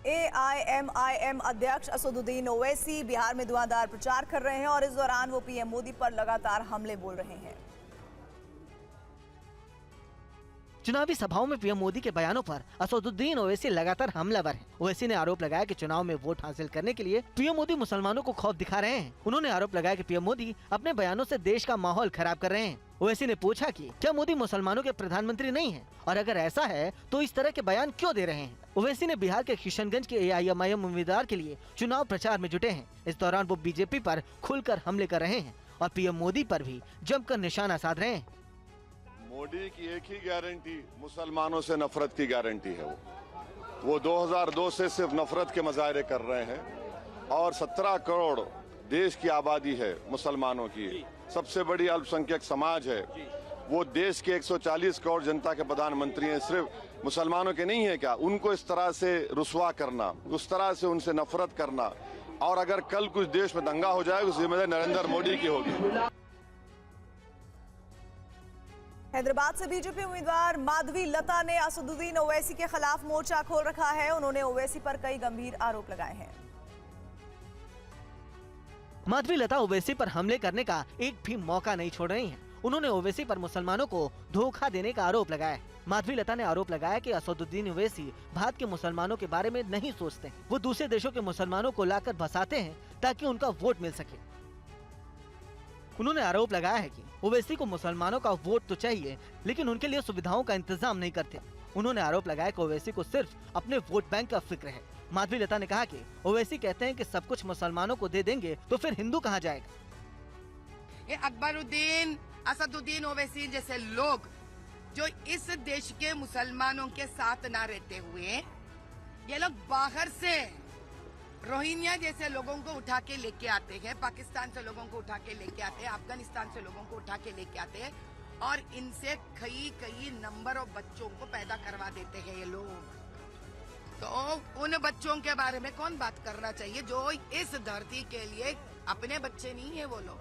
AIMIM अध्यक्ष असदुद्दीन ओवैसी बिहार में धुआंधार प्रचार कर रहे हैं और इस दौरान वो पीएम मोदी पर लगातार हमले बोल रहे हैं। चुनावी सभाओं में पीएम मोदी के बयानों पर असदुद्दीन ओवैसी लगातार हमलावर हैं। ओवैसी ने आरोप लगाया कि चुनाव में वोट हासिल करने के लिए पीएम मोदी मुसलमानों को खौफ दिखा रहे हैं। उन्होंने आरोप लगाया कि पीएम मोदी अपने बयानों से देश का माहौल खराब कर रहे हैं। ओवैसी ने पूछा कि क्या मोदी मुसलमानों के प्रधानमंत्री नहीं हैं? और अगर ऐसा है तो इस तरह के बयान क्यों दे रहे हैं? ओवैसी ने बिहार के किशनगंज के AIMIM उम्मीदवार के लिए चुनाव प्रचार में जुटे हैं। इस दौरान वो बीजेपी पर खुलकर हमले कर रहे हैं और पीएम मोदी पर भी जमकर निशाना साध रहे हैं। मोदी की एक ही गारंटी मुसलमानों से नफरत की गारंटी है। वो 2002 से सिर्फ नफरत के मुजाहरे कर रहे हैं और 17 करोड़ देश की आबादी है मुसलमानों की, सबसे बड़ी अल्पसंख्यक समाज है। वो देश के 140 करोड़ जनता के प्रधानमंत्री हैं, सिर्फ मुसलमानों के नहीं है क्या? उनको इस तरह से रुसवा करना, उस तरह से उनसे नफरत करना, और अगर कल कुछ देश में दंगा हो जाए उसकी जिम्मेदारी नरेंद्र मोदी की होगी। हैदराबाद से बीजेपी उम्मीदवार माधवी लता ने असदुद्दीन ओवैसी के खिलाफ मोर्चा खोल रखा है। उन्होंने ओवैसी पर कई गंभीर आरोप लगाए हैं। माधवी लता ओवैसी पर हमले करने का एक भी मौका नहीं छोड़ रही हैं। उन्होंने ओवैसी पर मुसलमानों को धोखा देने का आरोप लगाया। माधवी लता ने आरोप लगाया कि असदुद्दीन ओवैसी भारत के मुसलमानों के बारे में नहीं सोचते। वो दूसरे देशों के मुसलमानों को लाकर बसाते हैं ताकि उनका वोट मिल सके। उन्होंने आरोप लगाया है कि ओवैसी को मुसलमानों का वोट तो चाहिए, लेकिन उनके लिए सुविधाओं का इंतजाम नहीं करते। उन्होंने आरोप लगाया कि ओवैसी को सिर्फ अपने वोट बैंक का फिक्र है। माधवी लता ने कहा कि ओवैसी कहते हैं कि सब कुछ मुसलमानों को दे देंगे तो फिर हिंदू कहाँ जाएगा? ये अकबरुद्दीन, असदुद्दीन ओवैसी जैसे लोग जो इस देश के मुसलमानों के साथ ना रहते हुए, ये लोग बाहर से रोहिंग्या जैसे लोगों को उठा के लेके आते हैं, पाकिस्तान से लोगों को उठा के लेके आते हैं, अफगानिस्तान से लोगों को उठा के लेके आते हैं और इनसे कई नंबर ऑफ बच्चों को पैदा करवा देते हैं ये लोग। तो उन बच्चों के बारे में कौन बात करना चाहिए जो इस धरती के लिए अपने बच्चे नहीं है वो लोग।